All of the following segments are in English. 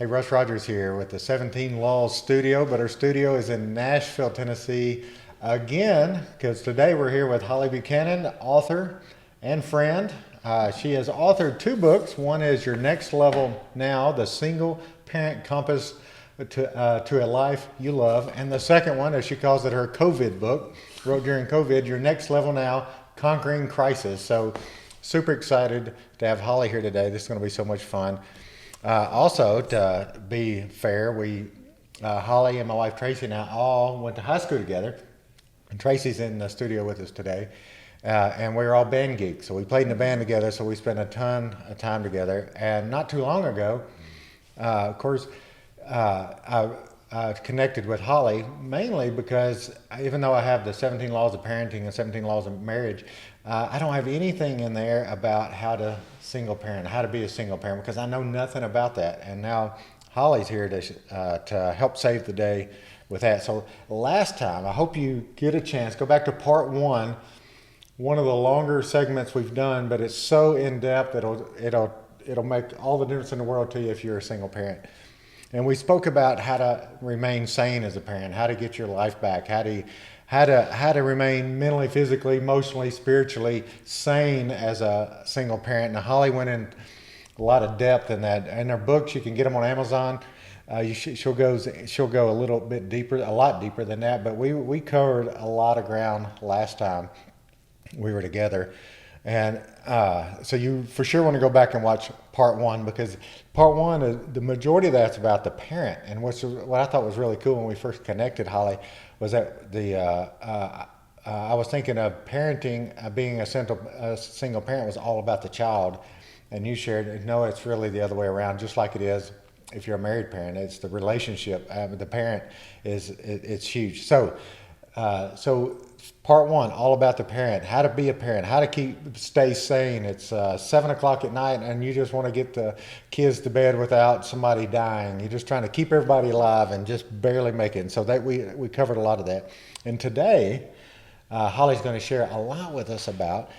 Hey, Russ Rogers here with the 17 Laws Studio, but our studio is in Nashville, Tennessee again, because today we're here with Holly Buchanan, author and friend. She has authored two books. One is Your Next Level Now, the Single Parent Compass to a Life You Love. And the second one, as she calls it, her COVID book, wrote during COVID, Your Next Level Now, Conquering Crisis. So super excited to have Holly here today. This is going to be so much fun. Also, to be fair, Holly and my wife Tracy and I all went to high school together. And Tracy's in the studio with us today. And we're all band geeks. So we played in a band together, so we spent a ton of time together. And not too long ago, of course, I connected with Holly mainly because even though I have the 17 laws of parenting and 17 laws of marriage, I don't have anything in there about how to be a single parent, because I know nothing about that. And now Holly's here to help save the day with that. So last time, I hope you get a chance, go back to part one of the longer segments we've done, but it's so in depth it'll make all the difference in the world to you if you're a single parent. And we spoke about how to remain sane as a parent, how to get your life back, how to remain mentally, physically, emotionally, spiritually sane as a single parent. Now, Holly went in a lot of depth in that. In her books, you can get them on Amazon. She'll go a little bit deeper, a lot deeper than that. But we covered a lot of ground last time we were together. And so you for sure want to go back and watch part one, because part one, the majority of that's about the parent. And what I thought was really cool when we first connected, Holly, was that I was thinking of parenting, being a single parent was all about the child. And you shared, no, it's really the other way around, just like it is if you're a married parent. It's the relationship. The parent it's huge. So part one, all about the parent, how to be a parent, how to stay sane. It's 7 o'clock at night and you just want to get the kids to bed without somebody dying. You're just trying to keep everybody alive and just barely make it. And so that we covered a lot of that. And today, Holly's going to share a lot with us about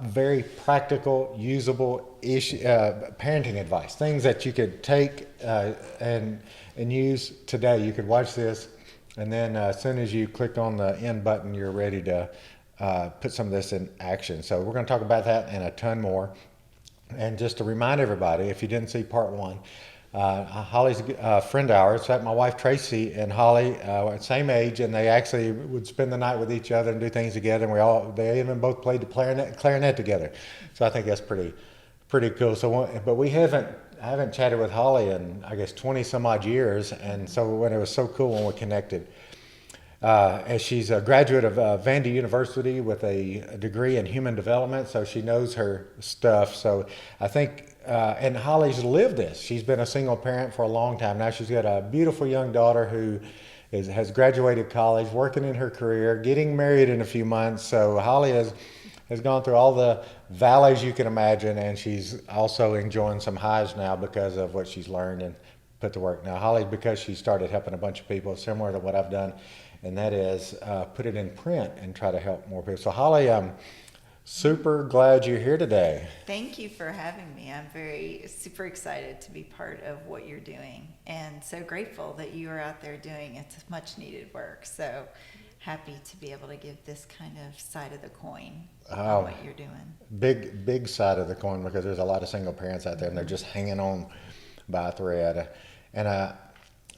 very practical, usable parenting advice, things that you could take and use today. You could watch this, and then as soon as you click on the end button, you're ready to put some of this in action. So we're going to talk about that and a ton more. And just to remind everybody, if you didn't see part one, Holly's a friend of ours. In fact, my wife Tracy and Holly are the same age, and they actually would spend the night with each other and do things together. And they even both played the clarinet together. So I think that's pretty cool. So, but I haven't chatted with Holly in, I guess, 20 some odd years. And so when it was so cool when we connected, as she's a graduate of Vanderbilt University with a degree in human development. So she knows her stuff. So I think, and Holly's lived this. She's been a single parent for a long time. Now she's got a beautiful young daughter who has graduated college, working in her career, getting married in a few months. So Holly has gone through all the valleys you can imagine, and she's also enjoying some highs now because of what she's learned and put to work. Now, Holly, because she started helping a bunch of people, similar to what I've done, and that is put it in print and try to help more people. So, Holly, I'm super glad you're here today. Thank you for having me. I'm super excited to be part of what you're doing, and so grateful that you are out there doing it's much needed work. So happy to be able to give this kind of side of the coin on what you're doing. Big side of the coin, because there's a lot of single parents out there and they're just hanging on by a thread. And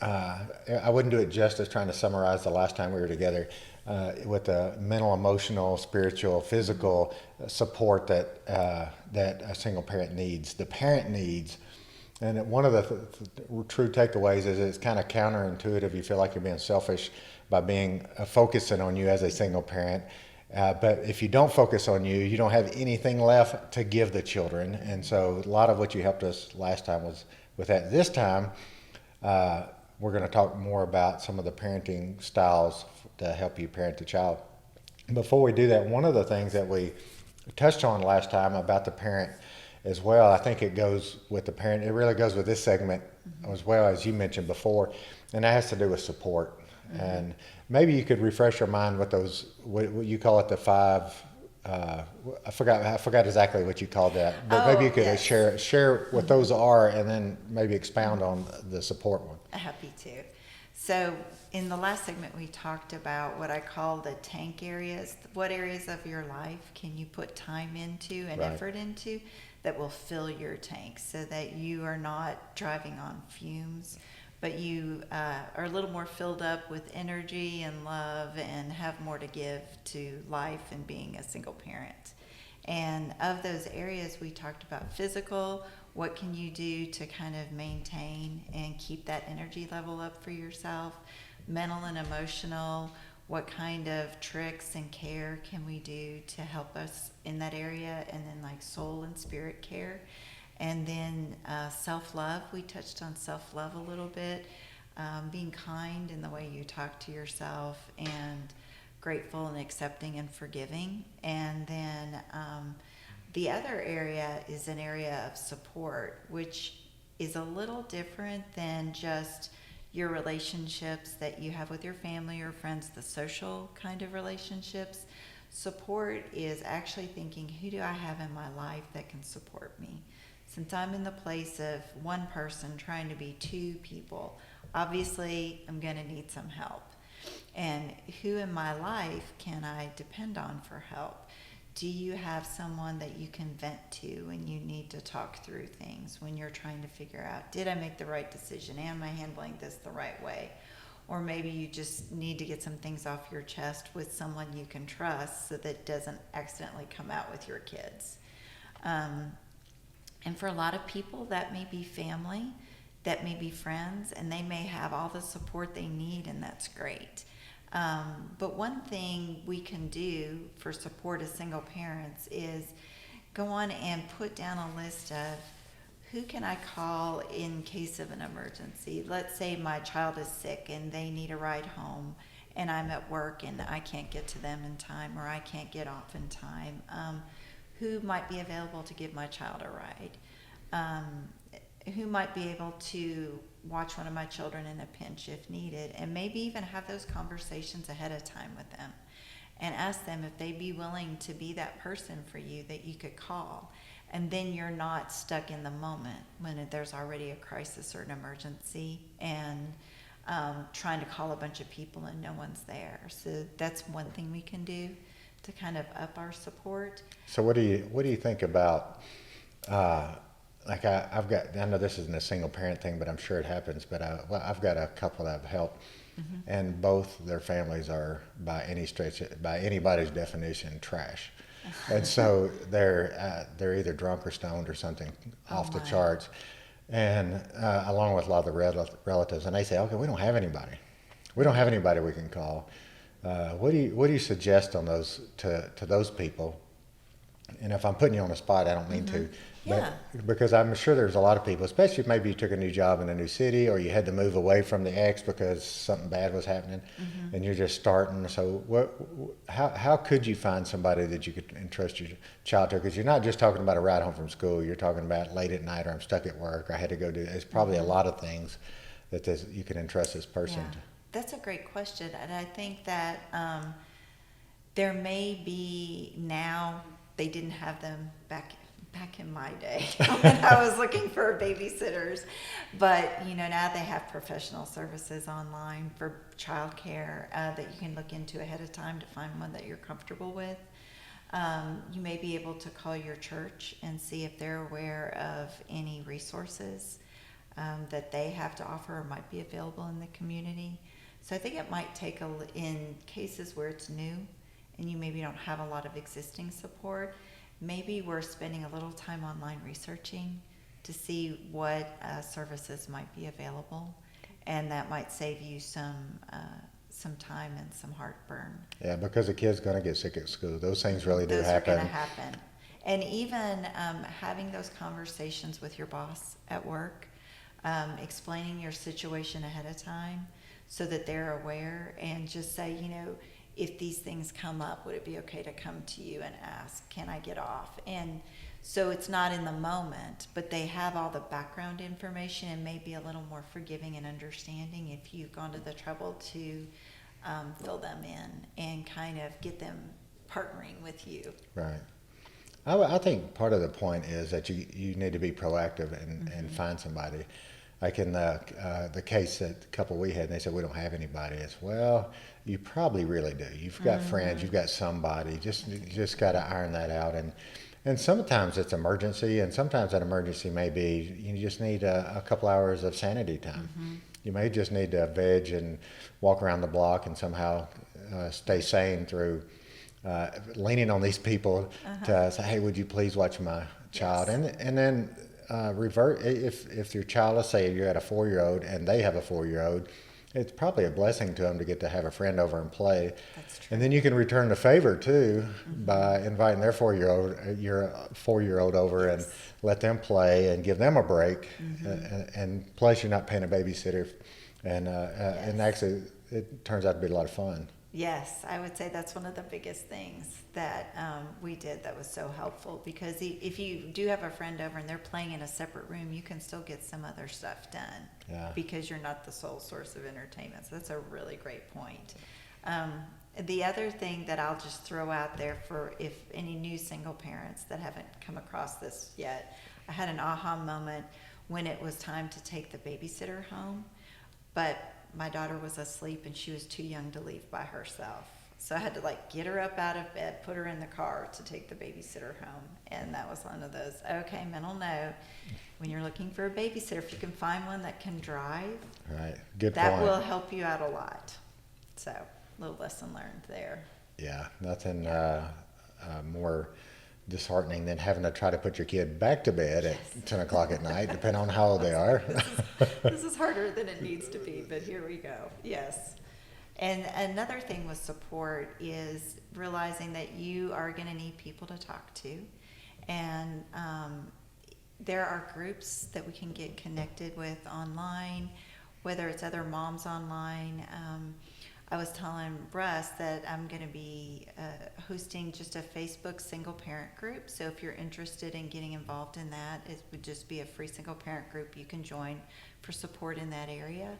I wouldn't do it justice trying to summarize the last time we were together with the mental, emotional, spiritual, physical support that a single parent needs, the parent needs. And one of the true takeaways is it's kind of counterintuitive. You feel like you're being selfish by focusing on you as a single parent. But if you don't focus on you, you don't have anything left to give the children. And so a lot of what you helped us last time was with that. This time, we're going to talk more about some of the parenting styles to help you parent the child. Before we do that, one of the things that we touched on last time about the parent as well, I think it goes with the parent. It really goes with this segment as well, as you mentioned before, and that has to do with support. And maybe you could refresh your mind with what you call it, the 5 I forgot exactly what you called that, but maybe you could Yes. share what those are, and then maybe expound on the support one. Happy to. So in the last segment, we talked about what I call the tank areas. What areas of your life can you put time into and Right. effort into that will fill your tank so that you are not driving on fumes, but you are a little more filled up with energy and love and have more to give to life and being a single parent. And of those areas, we talked about physical. What can you do to kind of maintain and keep that energy level up for yourself? Mental and emotional. What kind of tricks and care can we do to help us in that area? And then like soul and spirit care. And then self-love. We touched on self-love a little bit. Being kind in the way you talk to yourself, and grateful and accepting and forgiving. And then the other area is an area of support, which is a little different than just your relationships that you have with your family or friends, the social kind of relationships. Support is actually thinking, who do I have in my life that can support me? Since I'm in the place of one person trying to be two people, obviously I'm going to need some help. And who in my life can I depend on for help? Do you have someone that you can vent to when you need to talk through things, when you're trying to figure out, did I make the right decision? Am I handling this the right way? Or maybe you just need to get some things off your chest with someone you can trust so that it doesn't accidentally come out with your kids. And for a lot of people, that may be family, that may be friends, and they may have all the support they need, and that's great. But one thing we can do for support as single parents is go on and put down a list of who can I call in case of an emergency. Let's say my child is sick and they need a ride home, and I'm at work and I can't get to them in time, or I can't get off in time. Who might be available to give my child a ride? Who might be able to watch one of my children in a pinch if needed, and maybe even have those conversations ahead of time with them and ask them if they'd be willing to be that person for you that you could call. And then you're not stuck in the moment when there's already a crisis or an emergency and trying to call a bunch of people and no one's there. So that's one thing we can do to kind of up our support. So what do you think about like I've got, I know this isn't a single parent thing, but I'm sure it happens, but I've got a couple that I've helped, and both their families are by anybody's definition trash. And so they're either drunk or stoned or something off the charts, and along with a lot of the relatives, and they say, okay, we don't have anybody we can call. What do you suggest on those to those people? And if I'm putting you on the spot, I don't mean to. Yeah. Because I'm sure there's a lot of people, especially if maybe you took a new job in a new city, or you had to move away from the ex because something bad was happening, and you're just starting. So how could you find somebody that you could entrust your child to? Because you're not just talking about a ride home from school. You're talking about late at night, or I'm stuck at work, or I had to go do. It's probably a lot of things that you can entrust this person to. That's a great question, and I think that there may be now, they didn't have them back in my day when I was looking for babysitters, but now they have professional services online for childcare that you can look into ahead of time to find one that you're comfortable with. You may be able to call your church and see if they're aware of any resources that they have to offer or might be available in the community. So I think it might take in cases where it's new and you maybe don't have a lot of existing support, maybe we're spending a little time online researching to see what services might be available, and that might save you some time and some heartburn. Yeah, because a kid's going to get sick at school. Those things really do happen. Those are going to happen. And even having those conversations with your boss at work, explaining your situation ahead of time so that they're aware, and just say, if these things come up, would it be okay to come to you and ask, can I get off? And so it's not in the moment, but they have all the background information and may be a little more forgiving and understanding if you've gone to the trouble to fill them in and kind of get them partnering with you. Right. I think part of the point is that you need to be proactive and find somebody. Like in the case that the couple we had, they said we don't have anybody. It's, well, you probably really do. You've got friends, you've got somebody. You just got to iron that out. And sometimes it's emergency, and sometimes that emergency may be you just need a couple hours of sanity time. You may just need to veg and walk around the block and somehow stay sane through leaning on these people to say, hey, would you please watch my child? Yes. And then revert, if your child, let's say you're at a 4-year-old and they have a 4-year-old, it's probably a blessing to them to get to have a friend over and play. That's true. And then you can return the favor too by inviting their 4-year-old over and let them play and give them a break. And plus you're not paying a babysitter, and actually it turns out to be a lot of fun. Yes, I would say that's one of the biggest things that we did that was so helpful, because if you do have a friend over and they're playing in a separate room, you can still get some other stuff done because you're not the sole source of entertainment. So that's a really great point. The other thing that I'll just throw out there for if any new single parents that haven't come across this yet, I had an aha moment when it was time to take the babysitter home, but my daughter was asleep and she was too young to leave by herself. So I had to get her up out of bed, put her in the car to take the babysitter home. And that was one of those, okay, mental note, when you're looking for a babysitter, if you can find one that can drive, Right. Good that point. will help you out a lot. So a little lesson learned there. Yeah, nothing more disheartening than having to try to put your kid back to bed at 10 o'clock at night, depending on how old they are. This is harder than it needs to be, but here we go. Yes. And another thing with support is realizing that you are going to need people to talk to. And there are groups that we can get connected with online, whether it's other moms online. I was telling Russ that I'm going to be hosting just a Facebook single parent group. So if you're interested in getting involved in that, it would just be a free single parent group you can join for support in that area.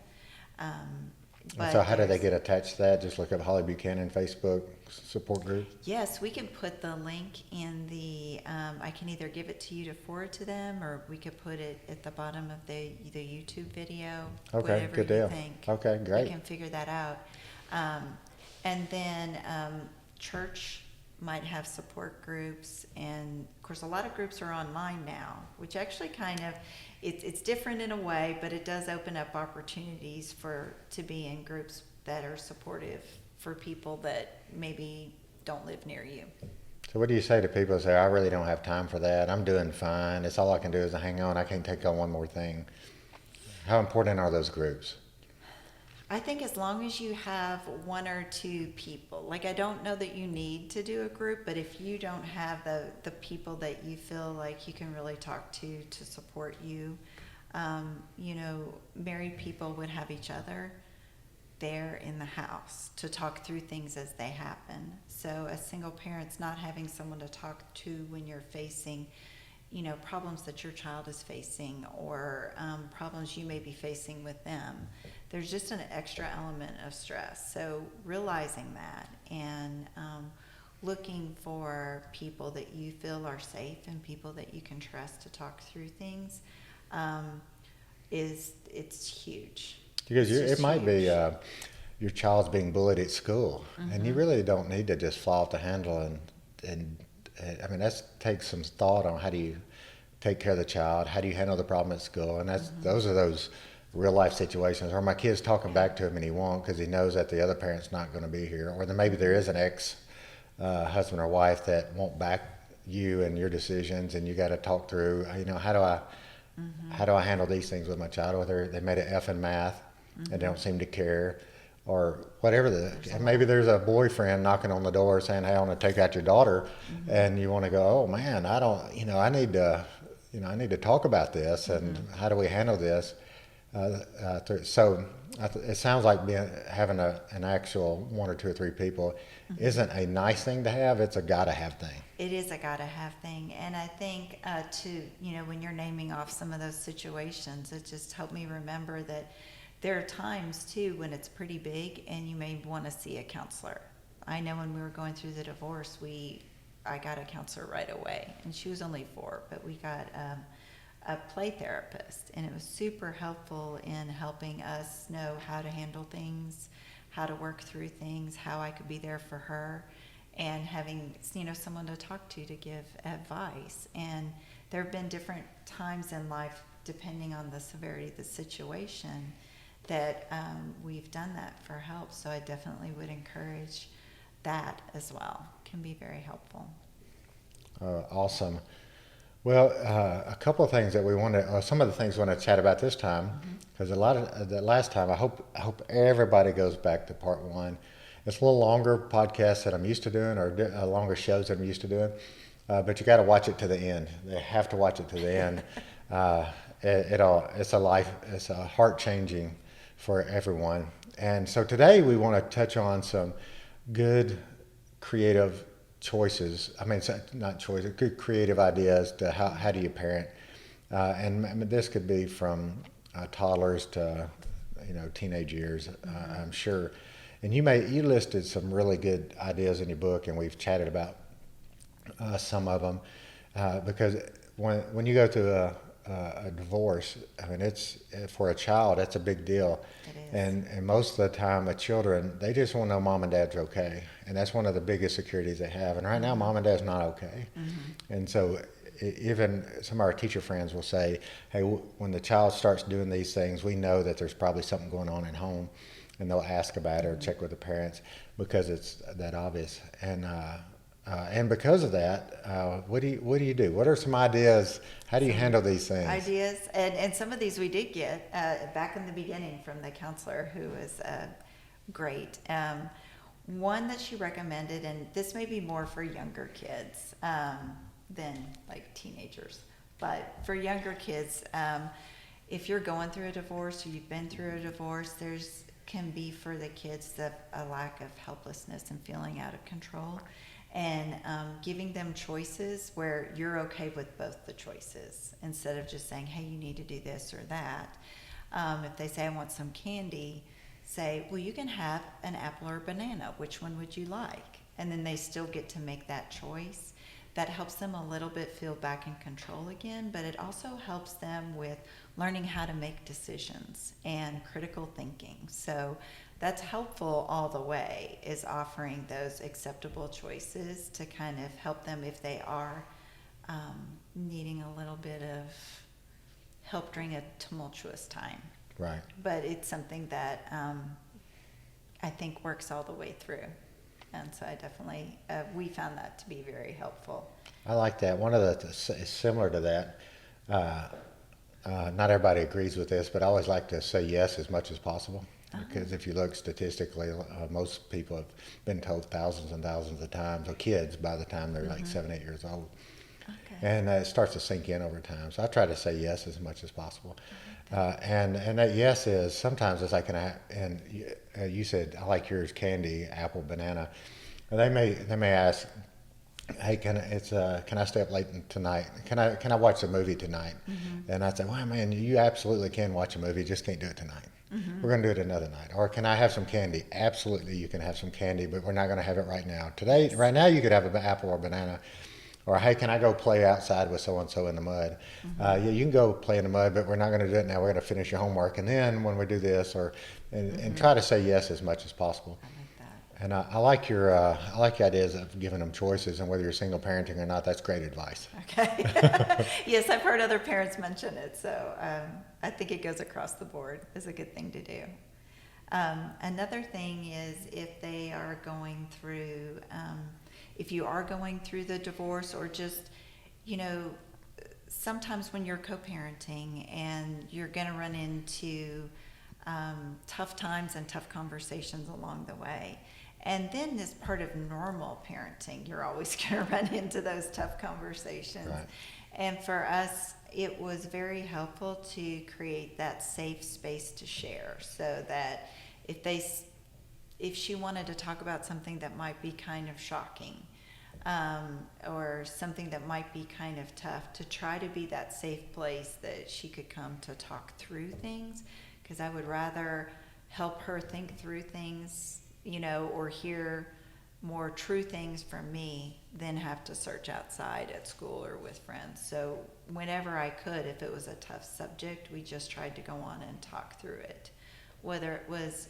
So how do they get attached to that? Just look up Holly Buchanan Facebook support group? Yes, we can put the link in the, I can either give it to you to forward to them, or we could put it at the bottom of the YouTube video. Okay, whatever good you deal. think. Okay, great. We can figure that out. And then church might have support groups, and of course a lot of groups are online now, which actually kind of, it's different in a way, but it does open up opportunities to be in groups that are supportive for people that maybe don't live near you. So what do you say to people who say, I really don't have time for that, I'm doing fine, it's all I can do is hang on, I can't take on one more thing? How important are those groups? I think as long as you have one or two people, I don't know that you need to do a group, but if you don't have the people that you feel like you can really talk to support you, married people would have each other there in the house to talk through things as they happen. So as single parents, not having someone to talk to when you're facing problems that your child is facing, or problems you may be facing with them, there's just an extra element of stress. So realizing that and looking for people that you feel are safe and people that you can trust to talk through things it's huge. Because it might be huge. your child's being bullied at school, and you really don't need to just fall off the handle and I mean, that takes some thought on how do you take care of the child, how do you handle the problem at school, and those are those real life situations where my kid's talking back to him and he won't because he knows that the other parent's not going to be here, or then maybe there is an ex husband or wife that won't back you and your decisions, and you got to talk through, how do I handle these things with my child, whether they made an F in math and they don't seem to care, or whatever. And maybe there's a boyfriend knocking on the door saying, hey, I want to take out your daughter, and you want to go, oh man, I need to talk about this, and how do we handle this? So it sounds like having an actual one or two or three people isn't a nice thing to have, it's a gotta have thing. It is a gotta have thing. And I think when you're naming off some of those situations, it just helped me remember that there are times too when it's pretty big and you may want to see a counselor. I know when we were going through the divorce, I got a counselor right away, and she was only 4, but we got a play therapist, and it was super helpful in helping us know how to handle things, how to work through things, how I could be there for her, and having, someone to talk to give advice. And there have been different times in life, depending on the severity of the situation, that we've done that for help. So I definitely would encourage that as well. Can be very helpful. Awesome. Well, a couple of things that we want to, some of the things we want to chat about this time, because a lot of the last time, I hope everybody goes back to part 1. It's a little longer podcast that I'm used to doing, or longer shows that I'm used to doing, but you got to watch it to the end. They have to watch it to the end. It's a heart changing for everyone. And so today we want to touch on some good creative choices. Not choices, good creative ideas to how do you parent. And this could be from toddlers to teenage years, I'm sure. And you listed some really good ideas in your book, and we've chatted about some of them, because when you go through a divorce, it's for a child, that's a big deal. It is. And most of the time, children, they just want to know mom and dad's okay, and that's one of the biggest securities they have. And right now, mom and dad's not okay, and so even some of our teacher friends will say, "Hey, when the child starts doing these things, we know that there's probably something going on at home," and they'll ask about it or check with the parents because it's that obvious. And because of that, what do you do? What are some ideas? How do you handle these things? Ideas, and some of these we did get back in the beginning from the counselor, who was great. One that she recommended, and this may be more for younger kids than like teenagers, but for younger kids, if you're going through a divorce or you've been through a divorce, can be for the kids a lack of helplessness and feeling out of control. And giving them choices where you're okay with both the choices, instead of just saying, hey, you need to do this or that. If they say, I want some candy, say, well, you can have an apple or a banana. Which one would you like? And then they still get to make that choice. That helps them a little bit feel back in control again, but it also helps them with learning how to make decisions and critical thinking. So that's helpful all the way, is offering those acceptable choices to kind of help them if they are needing a little bit of help during a tumultuous time. Right. But it's something that I think works all the way through. And so I definitely, we found that to be very helpful. I like that. One of the, similar to that, not everybody agrees with this, but I always like to say yes as much as possible. Because if you look statistically, most people have been told thousands and thousands of times, or kids by the time they're like 7, 8 years old. Okay. And it starts to sink in over time. So I try to say yes as much as possible. And that yes is, sometimes it's like, and you said, I like yours, candy, apple, banana. And they may ask, hey, can I stay up late tonight? Can I watch a movie tonight? And I say, well, man, you absolutely can watch a movie, just can't do it tonight. We're going to do it another night. Or can I have some candy? Absolutely, you can have some candy, but we're not going to have it right now. Right now, you could have an apple or a banana. Or, hey, can I go play outside with so-and-so in the mud? Yeah, you can go play in the mud, but we're not going to do it now. We're going to finish your homework. And then when we do this, and try to say yes as much as possible. I like that. And I like your ideas of giving them choices, and whether you're single parenting or not, that's great advice. Okay. Yes, I've heard other parents mention it, so I think it goes across the board. Is a good thing to do. Another thing is if they are going through, if you are going through the divorce, or just, sometimes when you're co-parenting and you're going to run into tough times and tough conversations along the way. And then as part of normal parenting, you're always going to run into those tough conversations. Right. And for us, it was very helpful to create that safe space to share, so that if she wanted to talk about something that might be kind of shocking, or something that might be kind of tough, to try to be that safe place that she could come to talk through things, because I would rather help her think through things, or hear more true things from me than have to search outside at school or with friends. So whenever I could, if it was a tough subject, we just tried to go on and talk through it. Whether it was,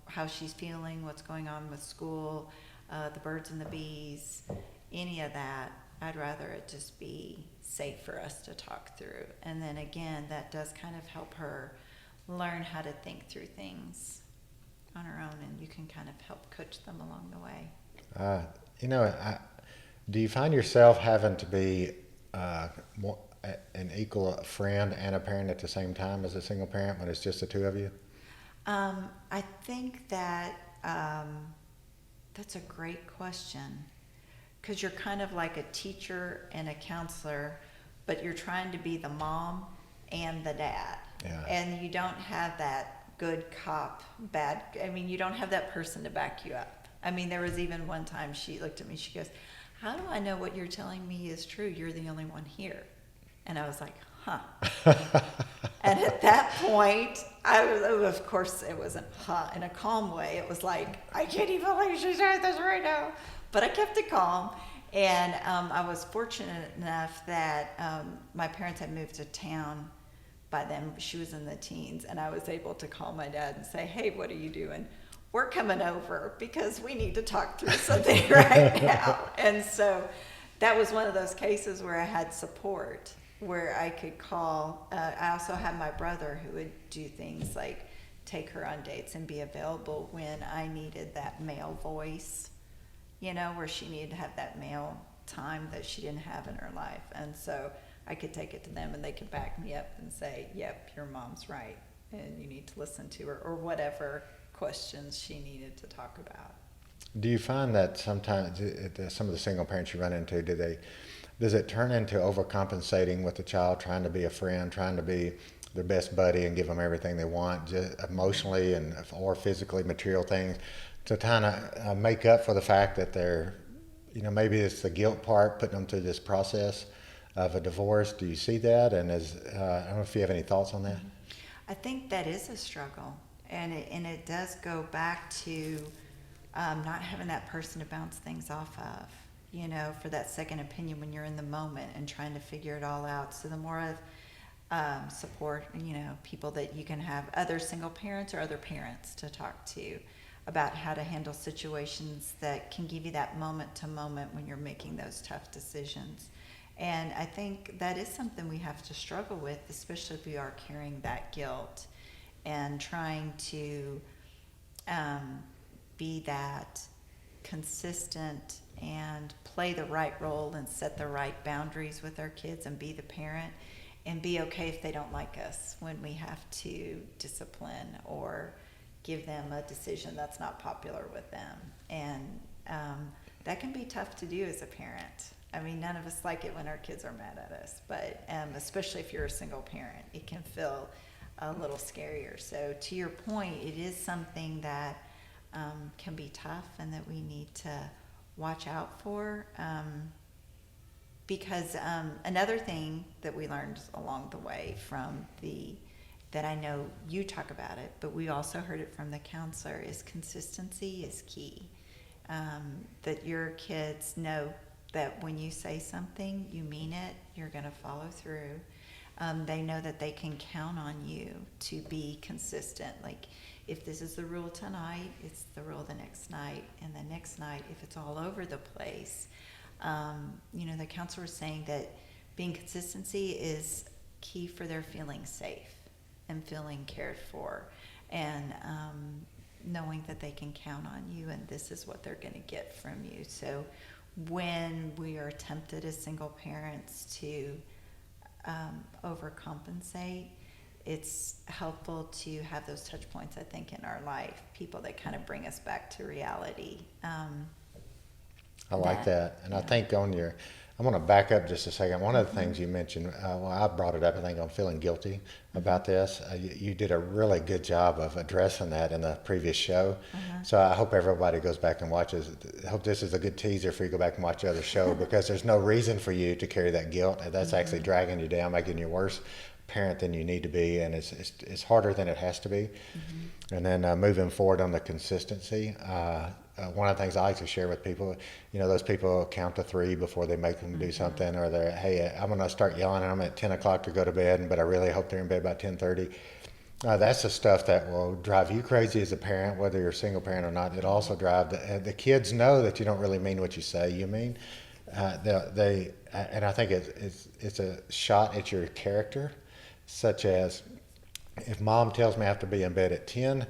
how she's feeling, what's going on with school, the birds and the bees, any of that, I'd rather it just be safe for us to talk through. And then again, that does kind of help her learn how to think through things on her own, and you can kind of help coach them along the way. Do you find yourself having to be an equal friend and a parent at the same time as a single parent when it's just the two of you? I think that that's a great question, because you're kind of like a teacher and a counselor, but you're trying to be the mom and the dad. Yeah. And you don't have that good cop, you don't have that person to back you up. There was even one time she looked at me, she goes, "How do I know what you're telling me is true? You're the only one here." And I was like, huh. And at that point, of course, it wasn't in a calm way. It was like, I can't even believe she's doing this right now. But I kept it calm. And I was fortunate enough that my parents had moved to town by then. She was in the teens. And I was able to call my dad and say, "Hey, what are you doing? We're coming over because we need to talk through something right now." And so that was one of those cases where I had support, where I could call. I also had my brother who would do things like take her on dates and be available when I needed that male voice, where she needed to have that male time that she didn't have in her life. And so I could take it to them and they could back me up and say, "Yep, your mom's right and you need to listen to her," or whatever questions she needed to talk about. Do you find that sometimes some of the single parents you run into, does it turn into overcompensating with the child, trying to be a friend, trying to be their best buddy and give them everything they want, just emotionally or physically, material things, to kind of make up for the fact that they're, maybe it's the guilt part, putting them through this process of a divorce? Do you see that? And I don't know if you have any thoughts on that. I think that is a struggle, and it does go back to not having that person to bounce things off of, for that second opinion when you're in the moment and trying to figure it all out. So the more of support, people that you can have, other single parents or other parents to talk to about how to handle situations that can give you that moment to moment when you're making those tough decisions. And I think that is something we have to struggle with, especially if we are carrying that guilt and trying to be that consistent and play the right role and set the right boundaries with our kids and be the parent and be okay if they don't like us when we have to discipline or give them a decision that's not popular with them. And that can be tough to do as a parent. None of us like it when our kids are mad at us, but especially if you're a single parent, it can feel a little scarier. So to your point, it is something that can be tough and that we need to watch out for. Because another thing that we learned along the way that I know you talk about it, but we also heard it from the counselor, is consistency is key. That your kids know that when you say something, you mean it, you're going to follow through. They know that they can count on you to be consistent. Like, if this is the rule tonight, it's the rule the next night. And the next night, if it's all over the place, the counselor was saying that being consistency is key for their feeling safe and feeling cared for, and knowing that they can count on you and this is what they're going to get from you. So when we are tempted as single parents to overcompensate, it's helpful to have those touch points, I think, in our life, people that kind of bring us back to reality. I like that. And yeah. I think I'm going to back up just a second. One of the things you mentioned, I brought it up, I think, on feeling guilty about this. You did a really good job of addressing that in the previous show. So I hope everybody goes back and watches. I hope this is a good teaser for you to go back and watch the other show, because there's no reason for you to carry that guilt. That's actually dragging you down, making you worse parent than you need to be, and it's harder than it has to be. And then moving forward on the consistency, one of the things I like to share with people, those people count to three before they make them do something, or they're, hey, I'm going to start yelling and I'm at 10 o'clock to go to bed, but I really hope they're in bed by 10:30. That's the stuff that will drive you crazy as a parent, whether you're a single parent or not. It also drive the kids know that you don't really mean what you say you mean. And I think it's a shot at your character, such as if mom tells me I have to be in bed at 10,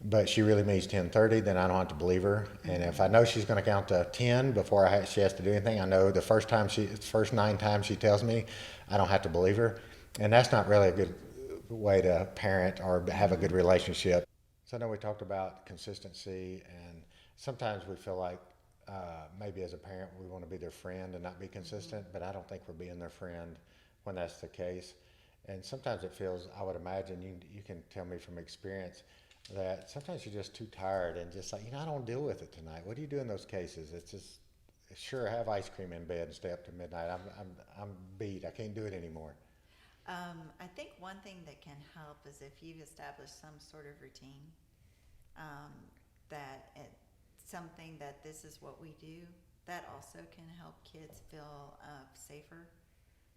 but she really means 10:30, then I don't have to believe her. And if I know she's going to count to 10 before she has to do anything, I know the first 9 times she tells me, I don't have to believe her. And that's not really a good way to parent or have a good relationship. So I know we talked about consistency, and sometimes we feel like maybe as a parent we want to be their friend and not be consistent, but I don't think we're being their friend when that's the case. And sometimes it feels, I would imagine, you can tell me from experience, that sometimes you're just too tired and just like, I don't deal with it tonight. What do you do in those cases? It's just, sure, have ice cream in bed and stay up to midnight. I'm beat. I can't do it anymore. I think one thing that can help is if you've established some sort of routine, something that this is what we do, that also can help kids feel safer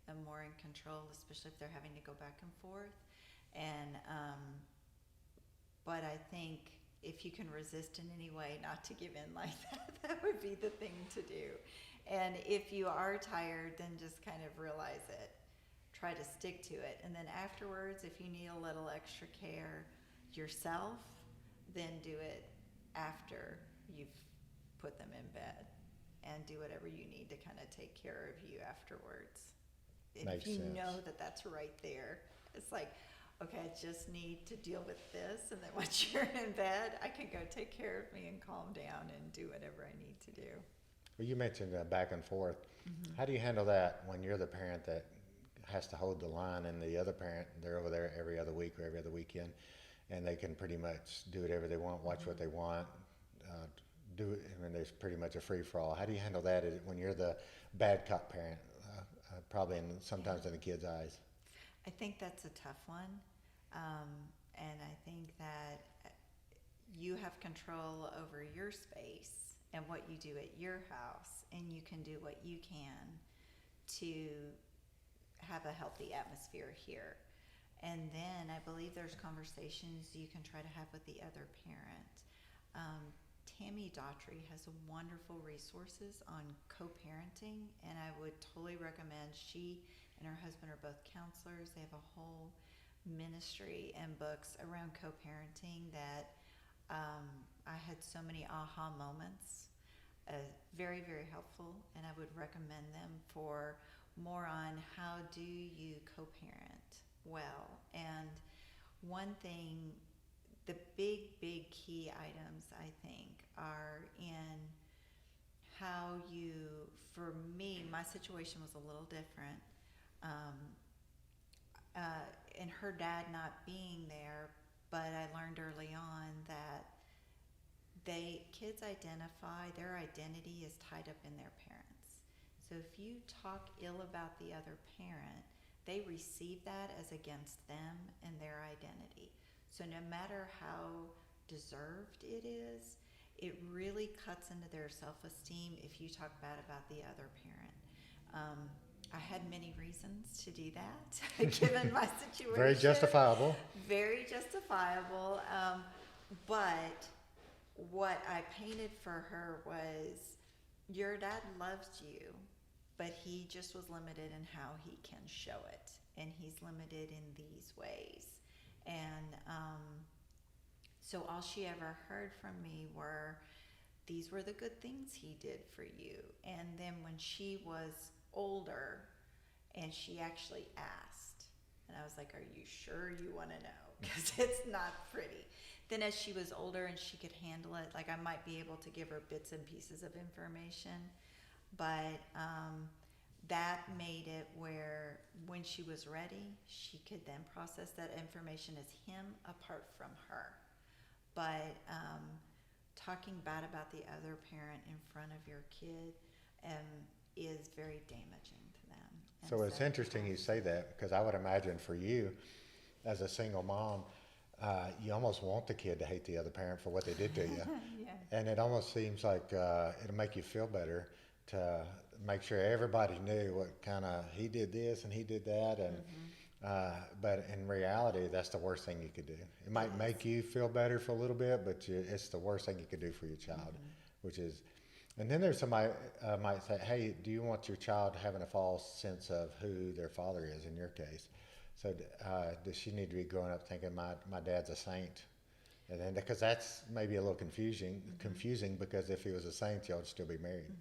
and more in control, especially if they're having to go back and forth. And but I think if you can resist in any way not to give in like that, that would be the thing to do. And if you are tired, then just kind of realize it. Try to stick to it. And then afterwards, if you need a little extra care yourself, then do it after you've put them in bed, and do whatever you need to kind of take care of you afterwards. If you know that that's right there, it's like, okay, I just need to deal with this, and then once you're in bed, I can go take care of me and calm down and do whatever I need to do. Well, you mentioned back and forth. How do you handle that when you're the parent that has to hold the line, and the other parent, they're over there every other week or every other weekend, and they can pretty much do whatever they want, watch what they want, do it, I mean, there's pretty much a free-for-all. How do you handle that when you're the bad cop parent, probably sometimes in the kids' eyes? I think that's a tough one, and I think that you have control over your space and what you do at your house, and you can do what you can to have a healthy atmosphere here. And then I believe there's conversations you can try to have with the other parent. Tammy Daughtry has wonderful resources on co-parenting, and I would totally recommend. She and her husband are both counselors. They have a whole ministry and books around co-parenting that I had so many aha moments. Very, very helpful, and I would recommend them for more on how do you co-parent well. And one thing, the big key items, I think, are in how for me, my situation was a little different. And her dad not being there, but I learned early on that kids identify, their identity is tied up in their parents. So if you talk ill about the other parent, they receive that as against them and their identity. So no matter how deserved it is, it really cuts into their self-esteem if you talk bad about the other parent. I had many reasons to do that, given my situation. Very justifiable. Very justifiable. But what I painted for her was, your dad loves you, but he just was limited in how he can show it. And he's limited in these ways. And so all she ever heard from me were, these were the good things he did for you. And then when she was older, and she actually asked, and I was like, are you sure you want to know? Because it's not pretty. Then as she was older and she could handle it, like I might be able to give her bits and pieces of information, but that made it where when she was ready, she could then process that information as him apart from her. But talking bad about the other parent in front of your kid is very damaging to them. And So it's interesting you say that, because I would imagine for you as a single mom, you almost want the kid to hate the other parent for what they did to you. Yeah. And it almost seems like it'll make you feel better to make sure everybody knew what kind of, he did this and he did that. And but in reality, that's the worst thing you could do. It might make you feel better for a little bit, but it's the worst thing you could do for your child, which is. And then there's somebody might say, hey, do you want your child having a false sense of who their father is in your case? So does she need to be growing up thinking my dad's a saint? And then because that's maybe a little confusing because if he was a saint, y'all would still be married.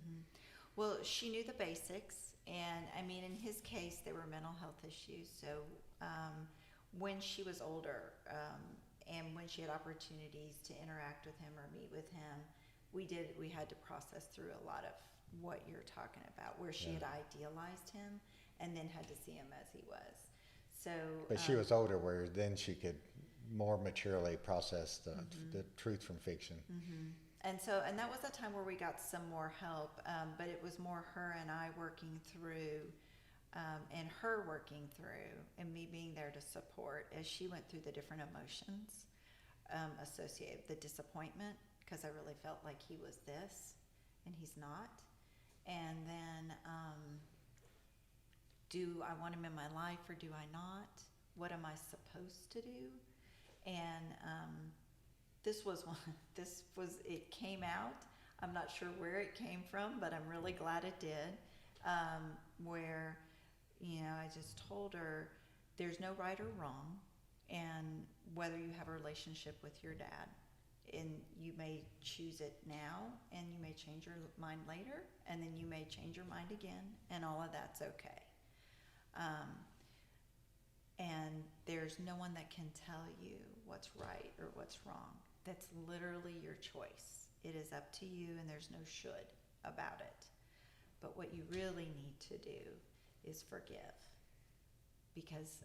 Well, she knew the basics, and I mean, in his case, there were mental health issues. So when she was older, and when she had opportunities to interact with him or meet with him, we had to process through a lot of what you're talking about, where she had idealized him and then had to see him as he was. So, But she was older, where then she could more maturely process the truth from fiction. And that was a time where we got some more help, but it was more her and I working through, and her working through, and me being there to support as she went through the different emotions associated with the disappointment, because I really felt like he was this and he's not. And then, do I want him in my life or do I not? What am I supposed to do? And it came out. I'm not sure where it came from, but I'm really glad it did. Where, I just told her there's no right or wrong, and whether you have a relationship with your dad, and you may choose it now, and you may change your mind later, and then you may change your mind again, and all of that's okay. And there's no one that can tell you what's right or what's wrong. That's literally your choice. It is up to you, and there's no should about it. But what you really need to do is forgive, because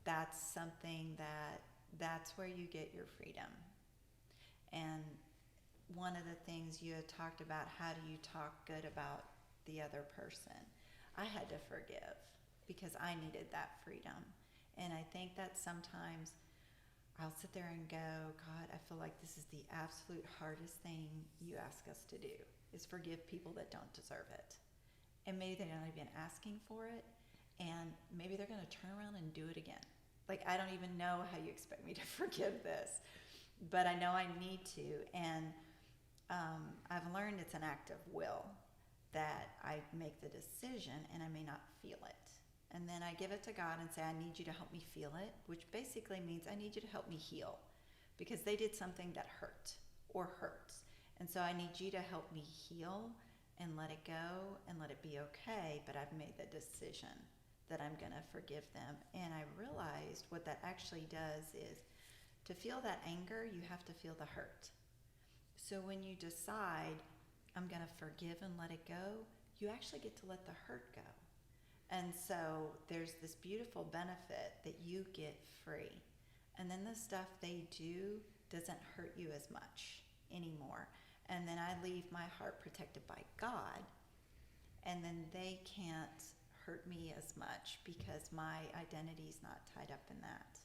that's something that's where you get your freedom. And one of the things you had talked about, how do you talk good about the other person? I had to forgive because I needed that freedom. And I think that sometimes I'll sit there and go, God, I feel like this is the absolute hardest thing you ask us to do, is forgive people that don't deserve it. And maybe they're not even asking for it, and maybe they're going to turn around and do it again. Like, I don't even know how you expect me to forgive this, but I know I need to. And I've learned it's an act of will, that I make the decision and I may not feel it. And then I give it to God and say, I need you to help me feel it, which basically means I need you to help me heal, because they did something that hurt or hurts. And so I need you to help me heal and let it go and let it be okay. But I've made the decision that I'm going to forgive them. And I realized what that actually does is, to feel that anger, you have to feel the hurt. So when you decide, I'm going to forgive and let it go, you actually get to let the hurt go. And so there's this beautiful benefit that you get free. And then the stuff they do doesn't hurt you as much anymore. And then I leave my heart protected by God. And then they can't hurt me as much because my identity's not tied up in that.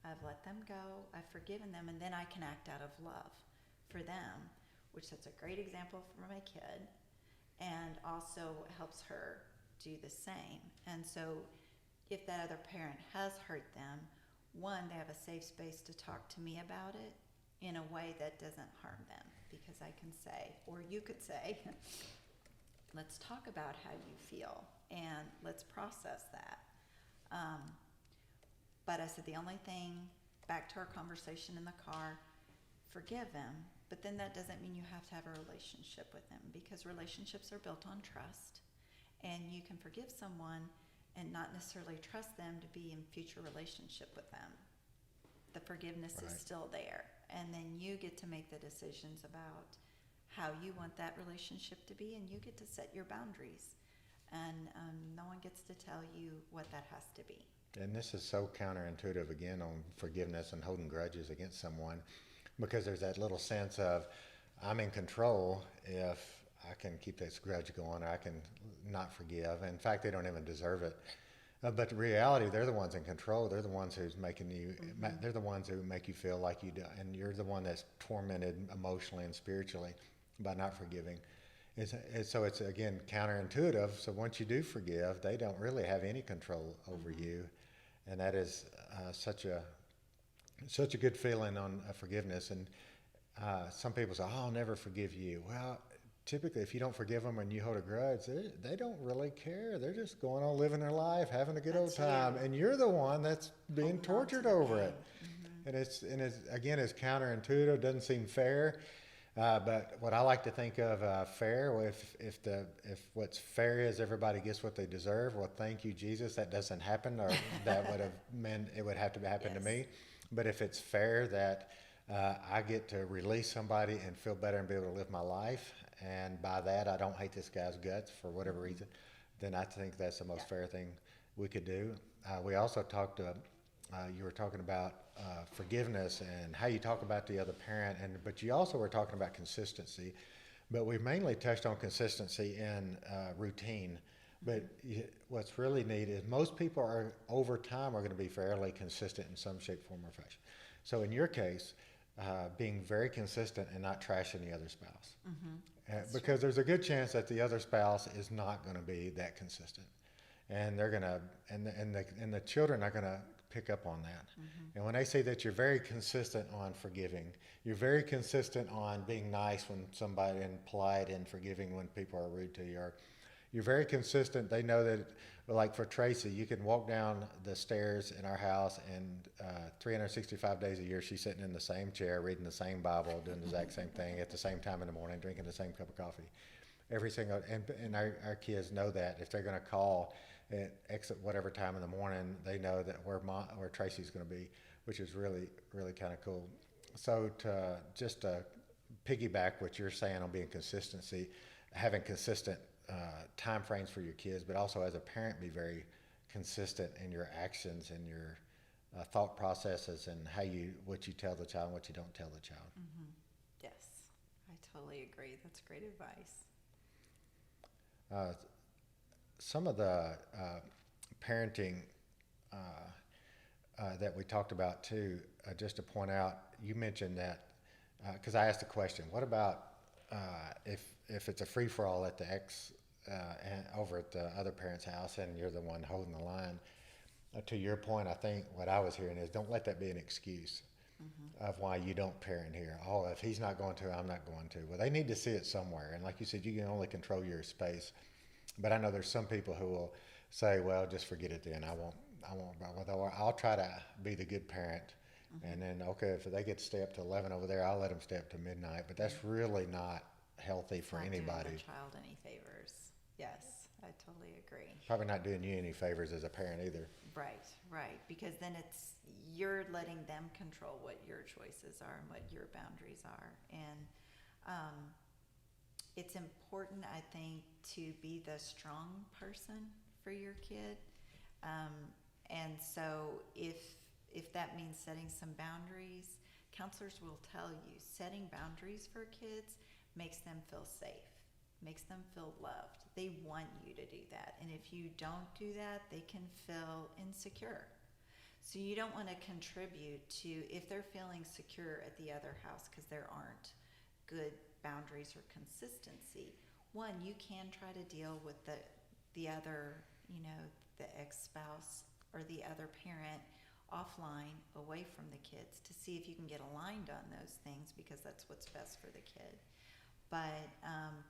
I've let them go, I've forgiven them, and then I can act out of love for them, which sets a great example for my kid, and also helps her do the same. And so if that other parent has hurt them, one, they have a safe space to talk to me about it in a way that doesn't harm them, because I can say, or you could say, let's talk about how you feel and let's process that. But I said, the only thing, back to our conversation in the car, forgive them, but then that doesn't mean you have to have a relationship with them, because relationships are built on trust. And you can forgive someone and not necessarily trust them to be in future relationship with them. The forgiveness is still there. And then you get to make the decisions about how you want that relationship to be, and you get to set your boundaries. And no one gets to tell you what that has to be. And this is so counterintuitive, again, on forgiveness and holding grudges against someone, because there's that little sense of, I'm in control if I can keep this grudge going, or I can not forgive. In fact, they don't even deserve it. But the reality, they're the ones in control. They're the ones who's making you. They're the ones who make you feel like you do, and you're the one that's tormented emotionally and spiritually by not forgiving. So it's again counterintuitive. So once you do forgive, they don't really have any control over you, and that is such a good feeling on forgiveness. And some people say, "Oh, I'll never forgive you." Well, typically, if you don't forgive them and you hold a grudge, they don't really care. They're just going on living their life, having a good old That's time, you. and you're the one that's being Holding on to tortured the over it. pain. And it's again, it's counterintuitive. Doesn't seem fair. But what I like to think of fair, well, if what's fair is everybody gets what they deserve, well, thank you, Jesus. That doesn't happen, or that would have meant it would have to happen to Yes. me. But if it's fair that I get to release somebody and feel better and be able to live my life, and by that I don't hate this guy's guts for whatever reason, then I think that's the most fair thing we could do. We also talked you were talking about forgiveness and how you talk about the other parent, but you also were talking about consistency. But we mainly touched on consistency in routine. But what's really neat is most people are over time are going to be fairly consistent in some shape, form, or fashion. So in your case, being very consistent and not trashing the other spouse, because there's a good chance that the other spouse is not going to be that consistent, and they're going to and the children are going to pick up on that. And when they say that you're very consistent on forgiving, you're very consistent on being nice when somebody and polite and forgiving when people are rude to you, or you're very consistent. They know that, like for Tracy, you can walk down the stairs in our house and 365 days a year, she's sitting in the same chair, reading the same Bible, doing the exact same thing at the same time in the morning, drinking the same cup of coffee. Every single, and our kids know that if they're going to call at exit whatever time in the morning, they know that where Tracy's going to be, which is really, really kind of cool. So to just piggyback what you're saying on being consistency, having consistent time frames for your kids, but also as a parent, be very consistent in your actions and your thought processes and what you tell the child and what you don't tell the child. Yes, I totally agree. That's great advice. Some of the parenting that we talked about too, just to point out, you mentioned that because I asked the question, what about if it's a free for all at the and over at the other parent's house and you're the one holding the line? To your point, I think what I was hearing is don't let that be an excuse of why you don't parent here. Oh, if he's not going to, I'm not going to. Well, they need to see it somewhere. And like you said, you can only control your space. But I know there's some people who will say, well, just forget it then. I won't, well, I'll try to be the good parent. And then, okay, if they get to stay up to 11 over there, I'll let them stay up to midnight. But that's really not healthy for Not anybody. doing the child any favors. Yes, I totally agree. Probably not doing you any favors as a parent either. Right. Because then you're letting them control what your choices are and what your boundaries are. And it's important, I think, to be the strong person for your kid. And so if that means setting some boundaries, counselors will tell you setting boundaries for kids makes them feel safe, makes them feel loved. They want you to do that. And if you don't do that, they can feel insecure. So you don't want to contribute to, if they're feeling secure at the other house because there aren't good boundaries or consistency, one, you can try to deal with the other, the ex-spouse or the other parent offline, away from the kids, to see if you can get aligned on those things, because that's what's best for the kid. But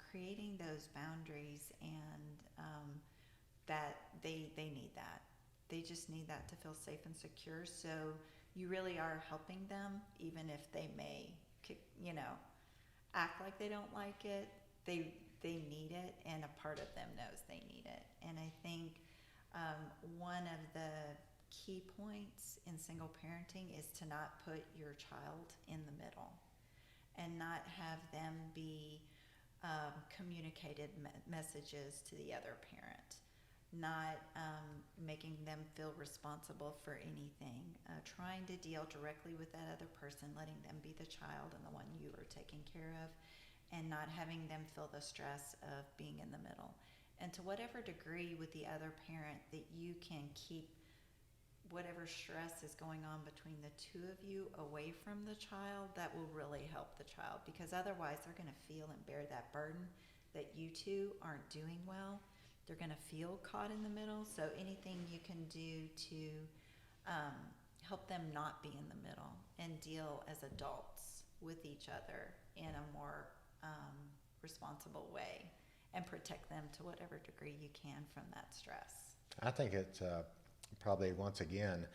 creating those boundaries, and that they need that. They just need that to feel safe and secure. So you really are helping them, even if they may, act like they don't like it. They need it, and a part of them knows they need it. And I think one of the key points in single parenting is to not put your child in the middle and not have them be communicated messages to the other parent, not making them feel responsible for anything, trying to deal directly with that other person, letting them be the child and the one you are taking care of, and not having them feel the stress of being in the middle. And to whatever degree with the other parent that you can keep whatever stress is going on between the two of you away from the child, that will really help the child, because otherwise they're going to feel and bear that burden that you two aren't doing well. They're going to feel caught in the middle. So anything you can do to help them not be in the middle and deal as adults with each other in a more responsible way, and protect them to whatever degree you can from that stress. I think it's probably, once again,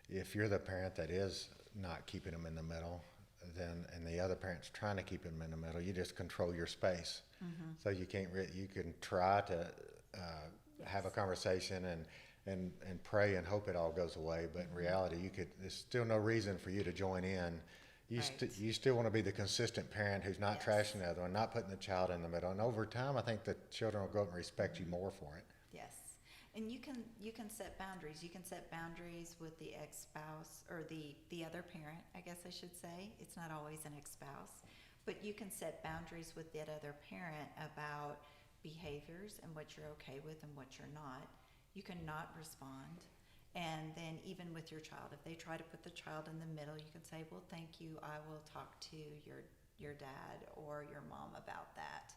if you're the parent that is not keeping them in the middle, then, and the other parent's trying to keep them in the middle, you just control your space. So you can't you can try to have a conversation and pray and hope it all goes away, but in reality, there's still no reason for you to join in. You, you still want to be the consistent parent who's not trashing the other one, not putting the child in the middle. And over time, I think the children will go up and respect you more for it. Yes. And you can set boundaries. You can set boundaries with the ex-spouse, or the other parent, I guess I should say. It's not always an ex-spouse. But you can set boundaries with that other parent about behaviors and what you're okay with and what you're not. You can not respond. And then even with your child, if they try to put the child in the middle, you can say, well, thank you, I will talk to your dad or your mom about that.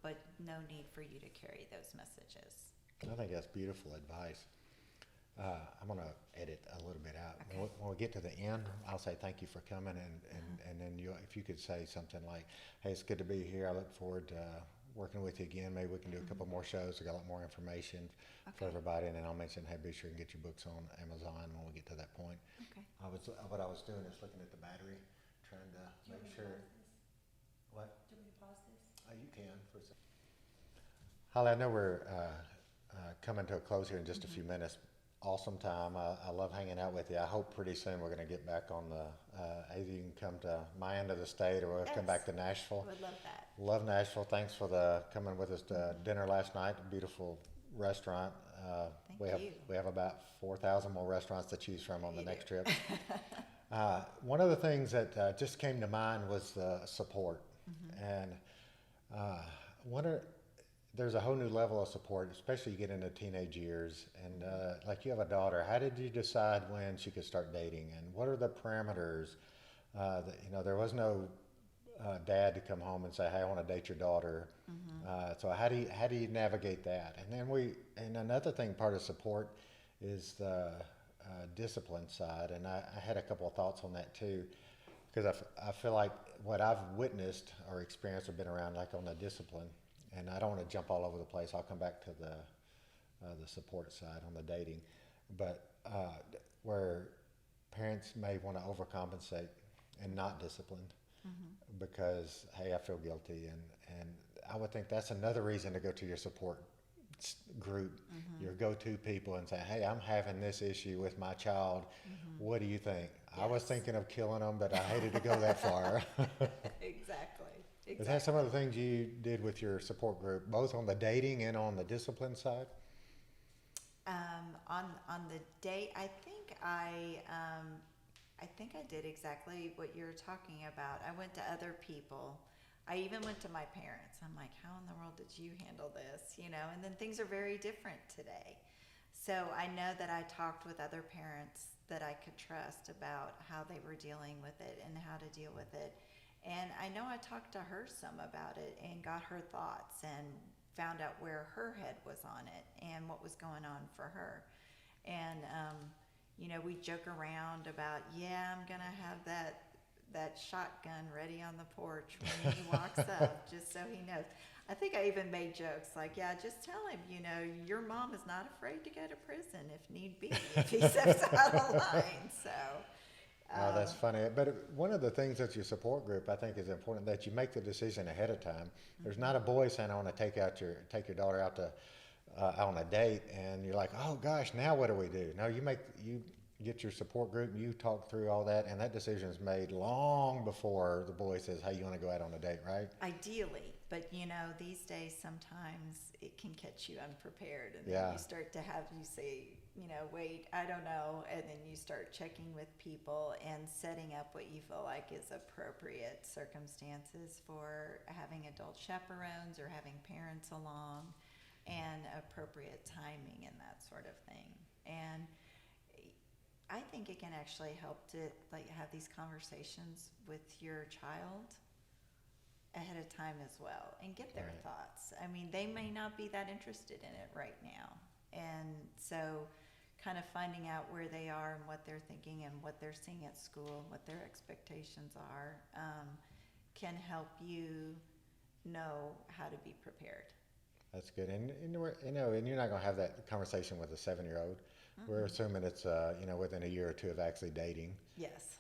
But no need for you to carry those messages. I think that's beautiful advice. I'm going to edit a little bit out. Okay. When we get to the end, I'll say thank you for coming, and then if you could say something like, hey, it's good to be here. I look forward to working with you again. Maybe we can do a couple more shows. We got a lot more information for everybody, and then I'll mention, hey, be sure and get your books on Amazon when we get to that point. Okay. What I was doing is looking at the battery, trying to make sure. What? Do you want me to pause this? You can for a second. Holly, I know we're coming to a close here in just a few minutes. Awesome time. I love hanging out with you. I hope pretty soon we're going to get back on the, either you can come to my end of the state, or we'll come back to Nashville. I would love that. Love Nashville. Thanks for coming with us to dinner last night. A beautiful restaurant. Thank we you. have about 4,000 more restaurants to choose from on the next trip. One of the things that just came to mind was the support. And there's a whole new level of support, especially you get into teenage years. And like you have a daughter, how did you decide when she could start dating? And what are the parameters? There was no dad to come home and say, hey, I want to date your daughter. So how do you navigate that? And then another thing, part of support is the discipline side. And I had a couple of thoughts on that too, because I feel like what I've witnessed or experienced or been around, like on the discipline, and I don't want to jump all over the place. I'll come back to the support side on the dating, but where parents may want to overcompensate and not discipline because, hey, I feel guilty, and I would think that's another reason to go to your support group, your go-to people, and say, hey, I'm having this issue with my child. What do you think? Yes. I was thinking of killing them, but I hated to go that far. Exactly. Is that some of the things you did with your support group, both on the dating and on the discipline side? On the date, I think I did exactly what you're talking about. I went to other people. I even went to my parents. I'm like, how in the world did you handle this? And then things are very different today. So I know that I talked with other parents that I could trust about how they were dealing with it and how to deal with it. And I know I talked to her some about it and got her thoughts and found out where her head was on it and what was going on for her. And, we joke around about, I'm going to have that shotgun ready on the porch when he walks up, just so he knows. I think I even made jokes like, just tell him, your mom is not afraid to go to prison if need be, if he steps out of line. So... Oh, that's funny. But one of the things that your support group, I think, is important, that you make the decision ahead of time. There's not a boy saying, I want to take your daughter out on a date, and you're like, oh gosh, now what do we do? No, you get your support group, and you talk through all that, and that decision is made long before the boy says, hey, you want to go out on a date, right? Ideally, but these days sometimes it can catch you unprepared, and then you start to you say, wait, I don't know, and then you start checking with people and setting up what you feel like is appropriate circumstances for having adult chaperones or having parents along. and appropriate timing and that sort of thing. And I think it can actually help to like have these conversations with your child ahead of time as well and get their Right. thoughts. I mean, they may not be that interested in it right now. And so kind of finding out where they are and what they're thinking and what they're seeing at school and what their expectations are can help you know how to be prepared. That's good. And you're not going to have that conversation with a 7-year-old. We're assuming it's, within a year or two of actually dating. Yes.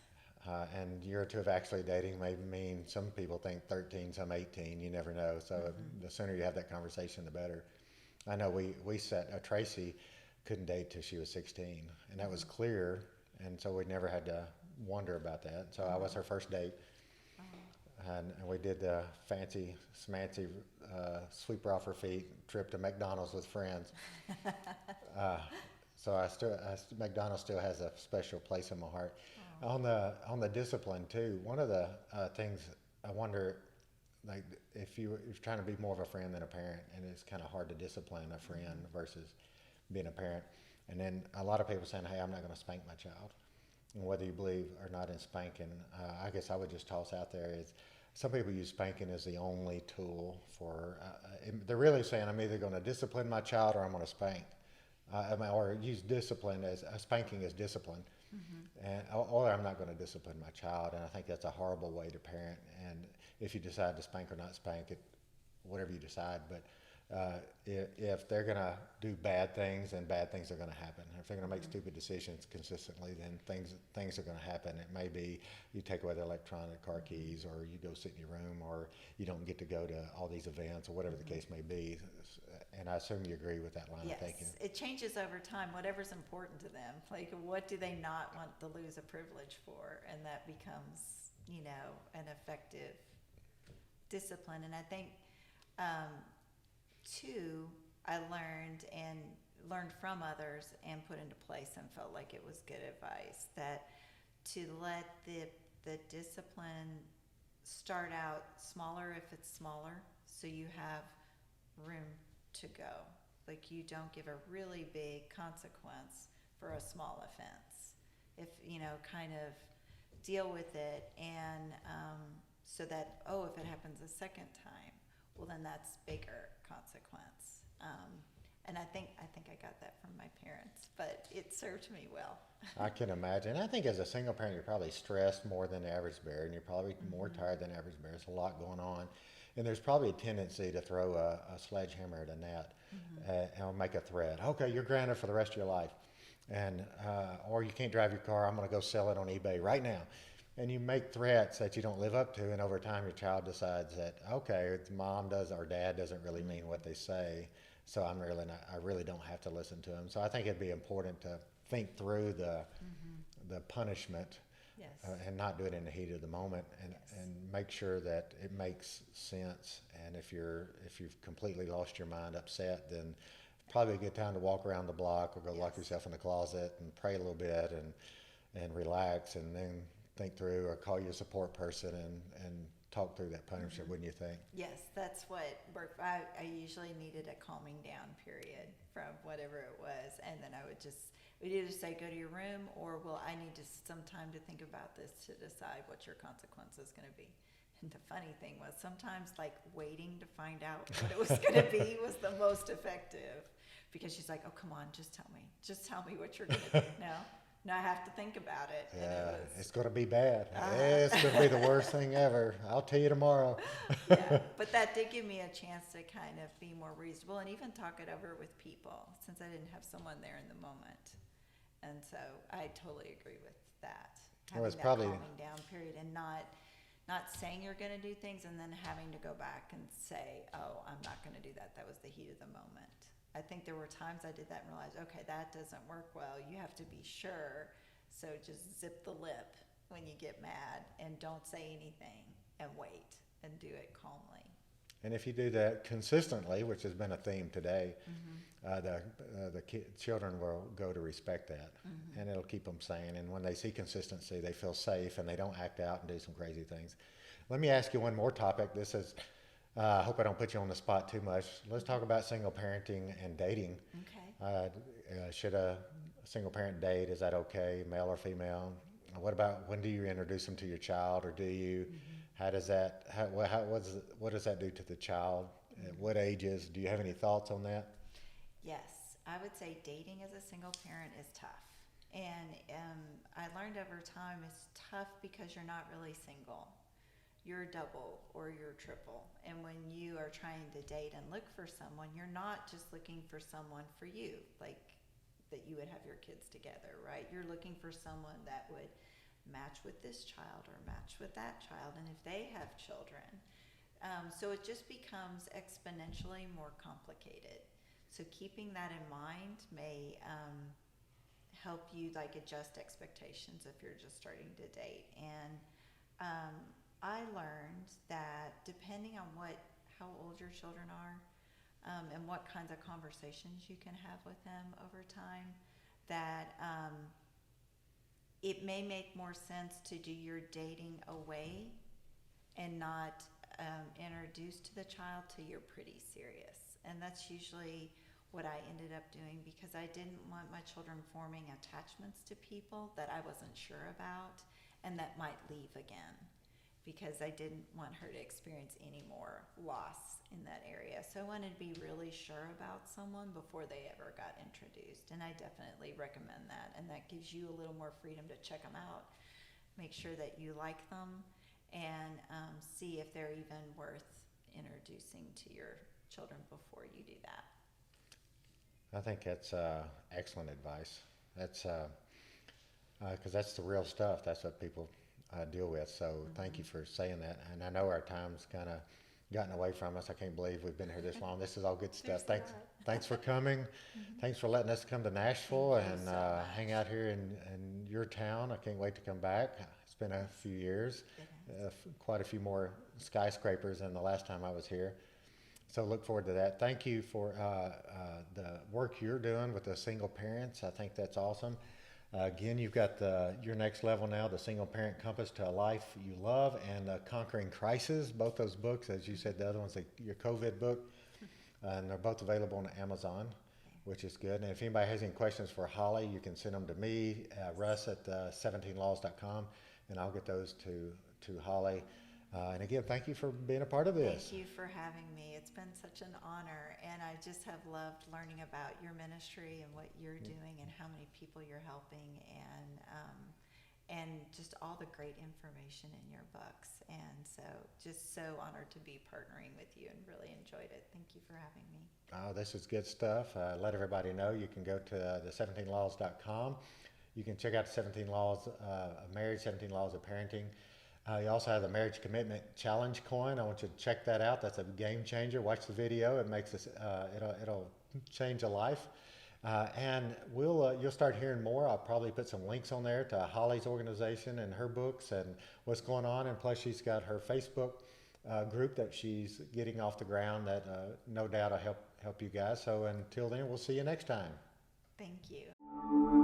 And year or two of actually dating may mean some people think 13, some 18. You never know. So the sooner you have that conversation, the better. I know we set Tracy couldn't date till she was 16, and that was clear. And so we never had to wonder about that. So I was her first date, and we did the fancy smancy sweeper off her feet trip to McDonald's with friends. So McDonald's still has a special place in my heart. On the discipline too, one of the things I wonder, like if you're trying to be more of a friend than a parent, and it's kind of hard to discipline a friend versus being a parent. And then a lot of people saying, "Hey, I'm not going to spank my child." And whether you believe or not in spanking, I guess I would just toss out there is some people use spanking as the only tool for. They're really saying, "I'm either going to discipline my child or I'm going to spank." Or use discipline as spanking as discipline, or I'm not going to discipline my child, and I think that's a horrible way to parent. And if you decide to spank or not spank it, whatever you decide, but if they're going to do bad things, then bad things are going to happen. If they're going to make stupid decisions consistently, then things are going to happen. It may be you take away the electronic car keys, or you go sit in your room, or you don't get to go to all these events, or whatever the case may be. And I assume you agree with that line of thinking. Yes, it changes over time, whatever's important to them. Like, what do they not want to lose a privilege for? And that becomes, an effective discipline. And I think, too, I learned from others and put into place and felt like it was good advice, that to let the discipline start out smaller if it's smaller, so you have room to go. Like, you don't give a really big consequence for a small offense. If, kind of deal with it, and so that, if it happens a second time, well, then that's bigger consequence. And I think I got that from my parents, but it served me well. I can imagine. I think as a single parent, you're probably stressed more than the average bear, and you're probably more tired than the average bear. There's a lot going on. And there's probably a tendency to throw a sledgehammer at a net or make a threat. Okay, you're grounded for the rest of your life. And or you can't drive your car, I'm going to go sell it on eBay right now. And you make threats that you don't live up to, and over time your child decides that, okay, mom does or dad doesn't really mean what they say, so I really don't have to listen to them. So I think it'd be important to think through the punishment. Yes. And not do it in the heat of the moment, Yes. and make sure that it makes sense. And if you've completely lost your mind, upset, then probably a good time to walk around the block or go lock yourself in the closet and pray a little bit and relax, and then think through or call your support person and talk through that punishment, wouldn't you think? Yes, that's what worked. I usually needed a calming down period from whatever it was, and then we'd either say go to your room, or I need some time to think about this to decide what your consequence is going to be. And the funny thing was, sometimes like waiting to find out what it was going to be was the most effective, because she's like, "Oh, come on, just tell me what you're going to do." No, I have to think about it. Yeah, it's going to be bad. It's going to be the worst thing ever. I'll tell you tomorrow. Yeah, but that did give me a chance to kind of be more reasonable and even talk it over with people, since I didn't have someone there in the moment. And so I totally agree with that. Having that calming down period, and not saying you're going to do things and then having to go back and say, "Oh, I'm not going to do that. That was the heat of the moment." I think there were times I did that and realized, okay, that doesn't work well. You have to be sure. So just zip the lip when you get mad and don't say anything and wait and do it calmly. And if you do that consistently, which has been a theme today, the children will go to respect that, and it'll keep them sane. And when they see consistency, they feel safe and they don't act out and do some crazy things. Let me ask you one more topic. This is I hope I don't put you on the spot too much. Let's talk about single parenting and dating. Okay. Should a single parent date? Is that okay, male or female? What about when do you introduce them to your child, or do you? Mm-hmm. How does that? What does that do to the child? At what ages? Do you have any thoughts on that? Yes, I would say dating as a single parent is tough. And I learned over time it's tough because you're not really single. You're double or you're triple. And when you are trying to date and look for someone, you're not just looking for someone for you, like that you would have your kids together, right? You're looking for someone that would match with this child or match with that child, and if they have children. So it just becomes exponentially more complicated. So keeping that in mind may help you like adjust expectations if you're just starting to date. And I learned that depending on how old your children are, and what kinds of conversations you can have with them over time, that it may make more sense to do your dating away and not introduce to the child till you're pretty serious. And that's usually what I ended up doing, because I didn't want my children forming attachments to people that I wasn't sure about and that might leave again, because I didn't want her to experience any more loss in that area. So I wanted to be really sure about someone before they ever got introduced. And I definitely recommend that. And that gives you a little more freedom to check them out, make sure that you like them, and see if they're even worth introducing to your children before you do that. I think that's excellent advice. That's because that's the real stuff. That's what people deal with. So thank you for saying that. And I know our time's kind of gotten away from us. I can't believe we've been here this long. This is all good stuff. Thanks for coming. Thanks for letting us come to Nashville Thank you and so much. hang out here in your town. I can't wait to come back. It's been a few years, quite a few more skyscrapers than the last time I was here. So look forward to that. Thank you for the work you're doing with the single parents. I think that's awesome. Again, you've got your next level now, the Single Parent Compass to a Life You Love, and Conquering Crisis. Both those books, as you said, the other one's your COVID book, and they're both available on Amazon, which is good. And if anybody has any questions for Holly, you can send them to me, Russ at 17laws.com, and I'll get those to Holly. And again, thank you for being a part of this. Thank you for having me. It's been such an honor, and I just have loved learning about your ministry and what you're doing and how many people you're helping, and just all the great information in your books. And so just so honored to be partnering with you and really enjoyed it. Thank you for having me. Oh, this is good stuff. Let everybody know you can go to the 17laws.com. You can check out the 17 Laws of Marriage, 17 Laws of Parenting. You also have the Marriage Commitment Challenge coin. I want you to check that out. That's a game changer. Watch the video. It makes us. It'll change a life. And you'll start hearing more. I'll probably put some links on there to Holly's organization and her books and what's going on. And plus, she's got her Facebook group that she's getting off the ground that no doubt will help you guys. So until then, we'll see you next time. Thank you.